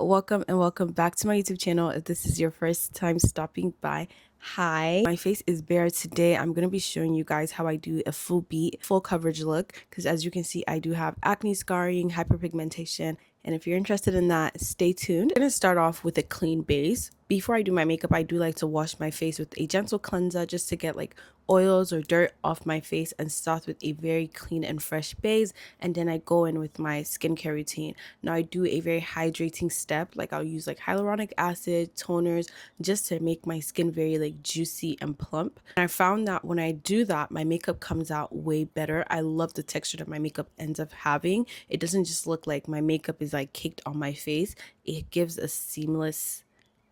welcome and welcome back to my YouTube channel. If this is your first time stopping by, hi. My face is bare today. I'm going to be showing you guys how I do a full beat, full coverage look because as you can see, I do have acne scarring, hyperpigmentation, and if you're interested in that, stay tuned. I'm going to start off with a clean base. Before I do my makeup, I do like to wash my face with a gentle cleanser just to get like oils or dirt off my face and start with a very clean and fresh base, and then I go in with my skincare routine. Now I do a very hydrating step, like I'll use like hyaluronic acid, toners, just to make my skin very like juicy and plump. And I found that when I do that, my makeup comes out way better. I love the texture that my makeup ends up having. It doesn't just look like my makeup is like caked on my face. It gives a seamless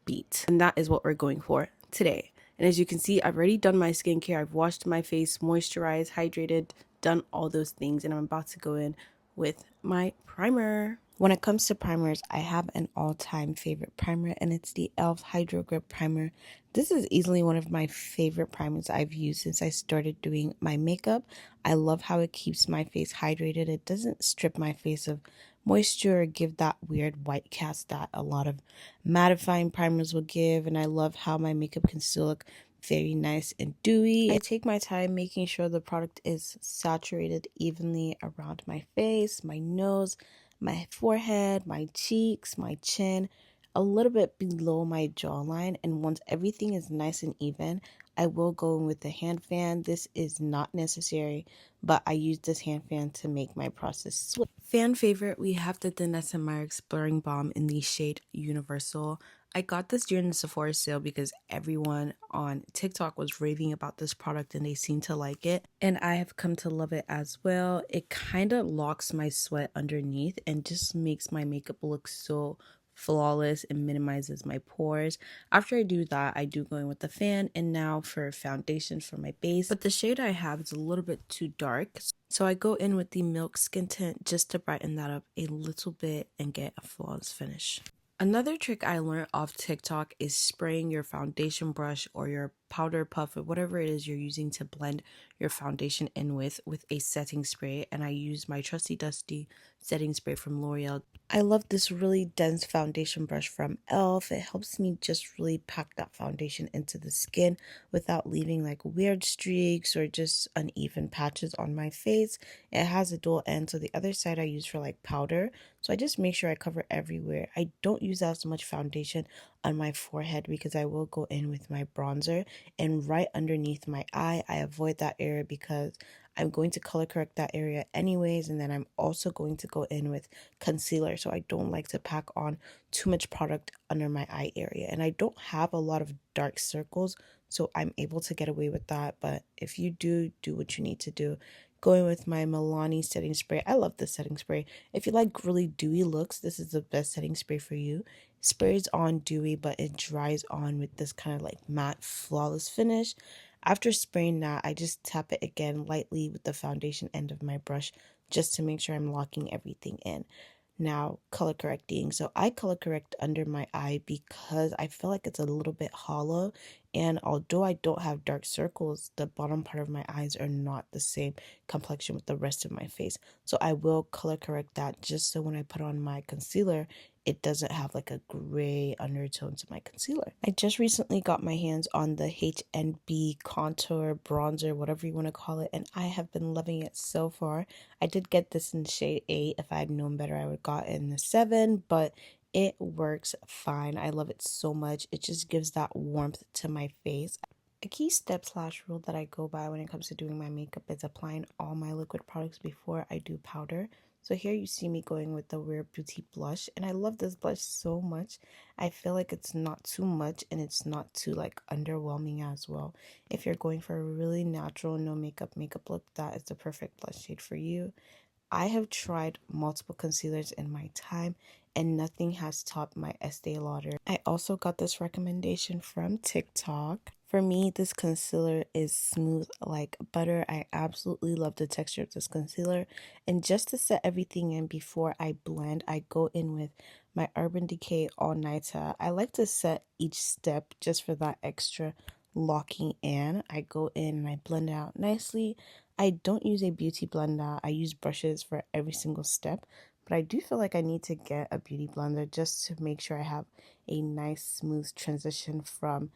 beat, and that is what we're going for today. And as you can see, I've already done my skincare. I've washed my face, moisturized, hydrated, done all those things, and I'm about to go in with my primer. When it comes to primers, I have an all-time favorite primer, and it's the e.l.f. Hydro Grip Primer. This is easily one of my favorite primers I've used since I started doing my makeup. I love how it keeps my face hydrated. It doesn't strip my face of moisture or give that weird white cast that a lot of mattifying primers will give, and I love how my makeup can still look very nice and dewy. I take my time making sure the product is saturated evenly around my face, my nose, my forehead, my cheeks, my chin, a little bit below my jawline, and once everything is nice and even, I will go in with the hand fan. This is not necessary, but I use this hand fan to make my process swift. Fan favorite, we have the Danessa Myricks Blurring Balm in the shade Universal. I got this during the Sephora sale because everyone on TikTok was raving about this product and they seem to like it. And I have come to love it as well. It kind of locks my sweat underneath and just makes my makeup look so flawless and minimizes my pores. After I do that, I do go in with the fan, and now for foundation for my base. But the shade I have is a little bit too dark, so I go in with the Milk Skin Tint just to brighten that up a little bit and get a flawless finish. Another trick I learned off TikTok is spraying your foundation brush or your powder puff or whatever it is you're using to blend your foundation in with a setting spray. And I use my trusty dusty setting spray from L'Oreal. I love this really dense foundation brush from e.l.f. It helps me just really pack that foundation into the skin without leaving like weird streaks or just uneven patches on my face. It has a dual end, so the other side I use for like powder. So I just make sure I cover everywhere. I don't use as much foundation on my forehead because I will go in with my bronzer, and right underneath my eye, I avoid that area because I'm going to color correct that area anyways, and then I'm also going to go in with concealer, so I don't like to pack on too much product under my eye area. And I don't have a lot of dark circles, so I'm able to get away with that. But if you do what you need to do. Going with my Milani setting spray. I love this setting spray. If you like really dewy looks, this is the best setting spray for you. Sprays on dewy, but it dries on with this kind of like matte, flawless finish. After spraying that, I just tap it again lightly with the foundation end of my brush just to make sure I'm locking everything in. Now, color correcting. So I color correct under my eye because I feel like it's a little bit hollow. And although I don't have dark circles, the bottom part of my eyes are not the same complexion with the rest of my face. So I will color correct that just so when I put on my concealer, it doesn't have like a gray undertone to my concealer. I just recently got my hands on the HNB contour bronzer, whatever you want to call it, and I have been loving it so far. I did get this in shade 8. If I had known better, I would have gotten the 7, but it works fine. I love it so much. It just gives that warmth to my face. A key step slash rule that I go by when it comes to doing my makeup is applying all my liquid products before I do powder. So here you see me going with the Rare Beauty blush, and I love this blush so much. I feel like it's not too much and it's not too like underwhelming as well. If you're going for a really natural no makeup look, that is the perfect blush shade for you. I have tried multiple concealers in my time and nothing has topped my Estee Lauder. I also got this recommendation from TikTok. For me, this concealer is smooth like butter. I absolutely love the texture of this concealer. And just to set everything in before I blend, I go in with my Urban Decay All Nighter. I like to set each step just for that extra locking in. I go in and I blend it out nicely. I don't use a beauty blender. I use brushes for every single step. but I do feel like I need to get a beauty blender just to make sure I have a nice smooth transition from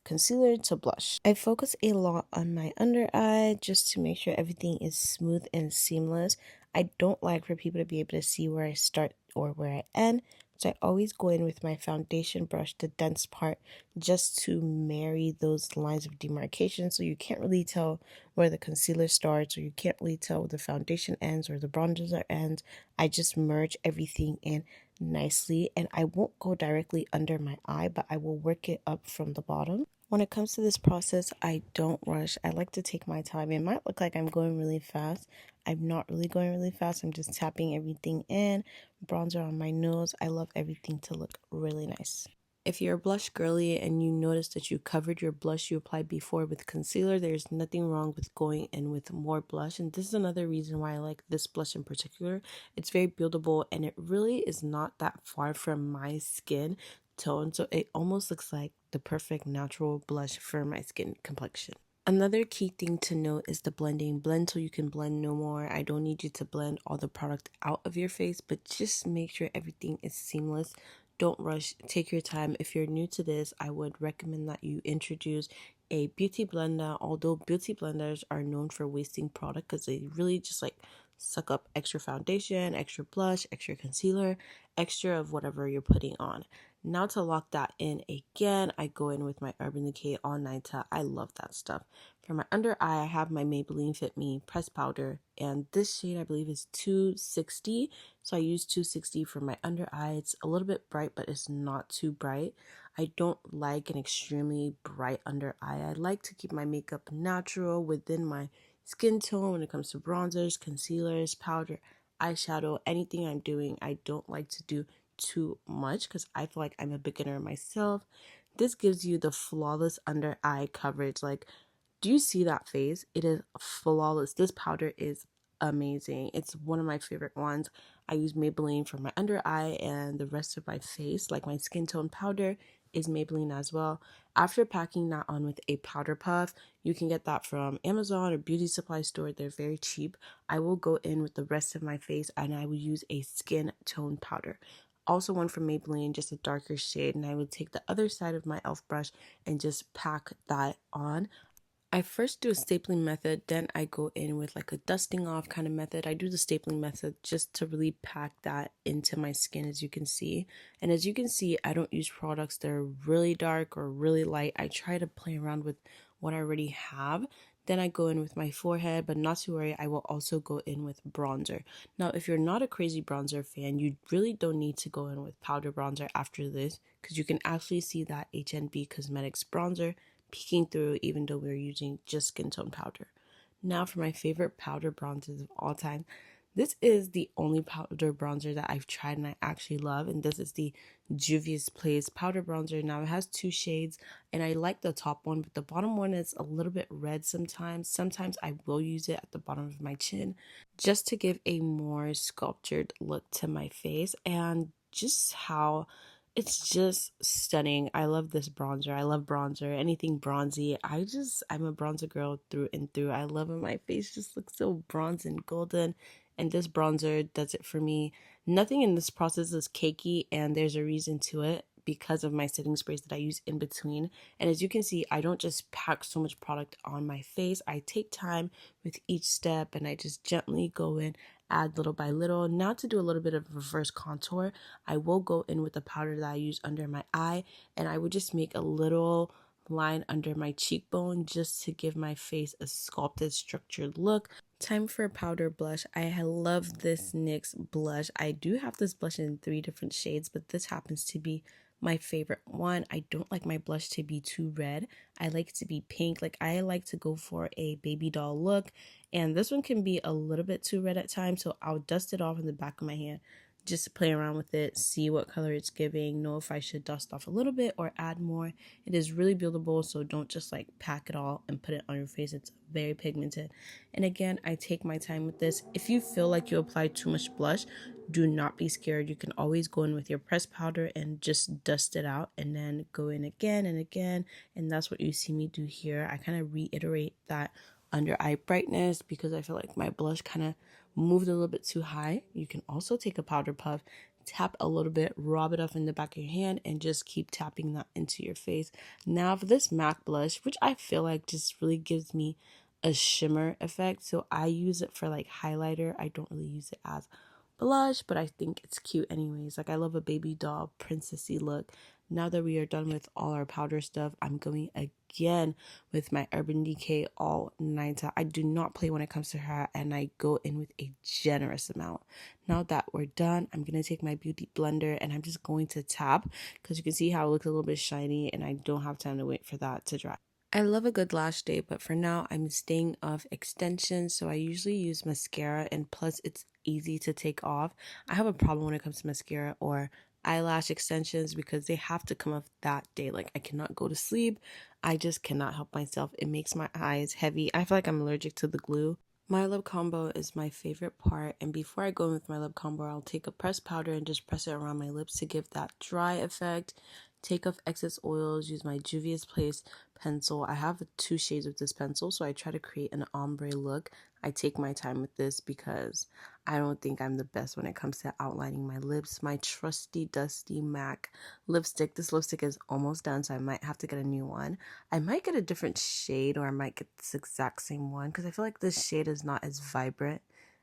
concealer to blush. I focus a lot on my under eye just to make sure everything is smooth and seamless. I don't like for people to be able to see where I start or where I end, so I always go in with my foundation brush, the dense part, just to marry those lines of demarcation so you can't really tell where the concealer starts, or you can't really tell where the foundation ends or the bronzer ends. I just merge everything in nicely, and I won't go directly under my eye, but I will work it up from the bottom. When it comes to this process, I don't rush. I like to take my time. It might look like I'm going really fast. I'm not really going really fast. I'm just tapping everything in. Bronzer on my nose. I love everything to look really nice. If you're a blush girly and you notice that you covered your blush you applied before with concealer, there's nothing wrong with going in with more blush. And this is another reason why I like this blush in particular. It's very buildable and it really is not that far from my skin tone, so it almost looks like the perfect natural blush for my skin complexion. Another key thing to note is the blending. Blend till you can blend no more. I don't need you to blend all the product out of your face, but just make sure everything is seamless. Don't rush. Take your time. If you're new to this, I would recommend that you introduce a beauty blender, although beauty blenders are known for wasting product because they really just like suck up extra foundation, extra blush, extra concealer, extra of whatever you're putting on. Now to lock that in again, I go in with my Urban Decay All Nighter. I love that stuff. For my under eye, I have my Maybelline Fit Me pressed powder, and this shade I believe is 260. So I use 260 for my under eye. It's a little bit bright, but it's not too bright. I don't like an extremely bright under eye. I like to keep my makeup natural within my skin tone when it comes to bronzers, concealers, powder, eyeshadow, anything I'm doing. I don't like to do too much because I feel like I'm a beginner myself. This gives you the flawless under eye coverage. Like, do you see that face? It is flawless. This powder is amazing. It's one of my favorite ones. I use Maybelline for my under eye, and the rest of my face, like my skin tone powder, is Maybelline as well. After packing that on with a powder puff, you can get that from Amazon or beauty supply store. They're very cheap. I will go in with the rest of my face and I will use a skin tone powder. Also one from Maybelline, just a darker shade, and I would take the other side of my e.l.f. brush and just pack that on. I first do a stapling method, then I go in with like a dusting off kind of method. I do the stapling method just to really pack that into my skin, as you can see. And as you can see, I don't use products that are really dark or really light. I try to play around with what I already have. Then I go in with my forehead, but not to worry, I will also go in with bronzer. Now, if you're not a crazy bronzer fan, you really don't need to go in with powder bronzer after this, because you can actually see that HNB Cosmetics bronzer peeking through even though we're using just skin tone powder. Now for my favorite powder bronzers of all time. This is the only powder bronzer that I've tried and I actually love, and this is the Juvia's Place powder bronzer. Now it has two shades and I like the top one, but the bottom one is a little bit red sometimes. Sometimes I will use it at the bottom of my chin just to give a more sculptured look to my face, and just how it's just stunning. I love this bronzer. I love bronzer. Anything bronzy. I'm a bronzer girl through and through. I love when my face just looks so bronze and golden. And this bronzer does it for me. Nothing in this process is cakey, and there's a reason to it because of my setting sprays that I use in between. And as you can see, I don't just pack so much product on my face. I take time with each step and I just gently go in, add little by little. Now to do a little bit of reverse contour, I will go in with the powder that I use under my eye, and I would just make a little line under my cheekbone just to give my face a sculpted, structured look. Time for a powder blush. I love this NYX blush. I do have this blush in 3 different shades, but this happens to be my favorite one. I don't like my blush to be too red. I like it to be pink. Like, I like to go for a baby doll look, and this one can be a little bit too red at times, so I'll dust it off in the back of my hand just to play around with it, see what color it's giving, know if I should dust off a little bit or add more. It is really buildable, so don't just like pack it all and put it on your face. It's very pigmented. And again, I take my time with this. If you feel like you apply too much blush, do not be scared. You can always go in with your pressed powder and just dust it out, and then go in again and again. And that's what you see me do here. I kind of reiterate that under eye brightness because I feel like my blush kind of moved a little bit too high. You can also take a powder puff, tap a little bit, rub it off in the back of your hand, and just keep tapping that into your face. Now for this MAC blush, which I feel like just really gives me a shimmer effect, so I use it for like highlighter. I don't really use it as blush, but I think it's cute anyways. Like, I love a baby doll princessy look. Now that we are done with all our powder stuff, I'm going again with my Urban Decay All Nighter. I do not play when it comes to hair, and I go in with a generous amount. Now that we're done, I'm going to take my beauty blender and I'm just going to tap, because you can see how it looks a little bit shiny and I don't have time to wait for that to dry. I love a good lash day, but for now I'm staying off extensions, so I usually use mascara, and plus it's easy to take off. I have a problem when it comes to mascara or eyelash extensions because they have to come off that day. Like, I cannot go to sleep. I just cannot help myself. It makes my eyes heavy. I feel like I'm allergic to the glue. My lip combo is my favorite part, and before I go in with my lip combo, I'll take a pressed powder and just press it around my lips to give that dry effect. Take off excess oils, use my Juvia's Place pencil. I have 2 shades with this pencil, so I try to create an ombre look. I take my time with this because I don't think I'm the best when it comes to outlining my lips. My trusty dusty MAC lipstick. This lipstick is almost done, so I might have to get a new one. I might get a different shade, or I might get this exact same one, because I feel like this shade is not as vibrant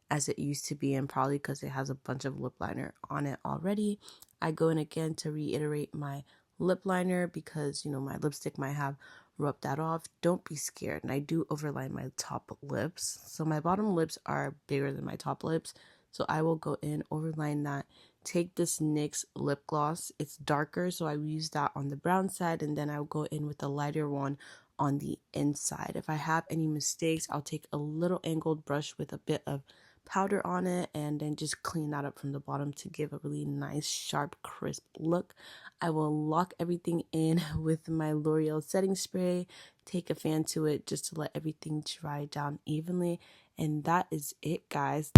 as it used to be, and probably because it has a bunch of lip liner on it already. I go in again to reiterate my lip liner because, you know, my lipstick might have rubbed that off. Don't be scared. And I do overline my top lips, so my bottom lips are bigger than my top lips, so I will go in, overline that. Take this NYX lip gloss. It's darker, so I use that on the brown side, and then I'll go in with the lighter one on the inside. If I have any mistakes, I'll take a little angled brush with a bit of powder on it and then just clean that up from the bottom to give a really nice, sharp, crisp look. I will lock everything in with my L'Oreal setting spray, take a fan to it just to let everything dry down evenly, and that is it, guys.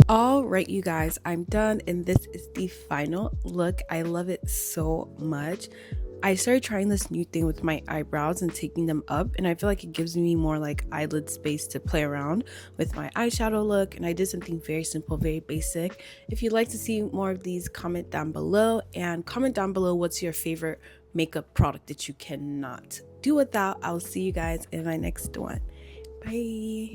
Alright, you guys, I'm done, and this is the final look. I love it so much. I started trying this new thing with my eyebrows and taking them up, and I feel like it gives me more like eyelid space to play around with my eyeshadow look. And I did something very simple, very basic. If you'd like to see more of these, comment down below, and comment down below what's your favorite makeup product that you cannot do without. I'll see you guys in my next one. Bye.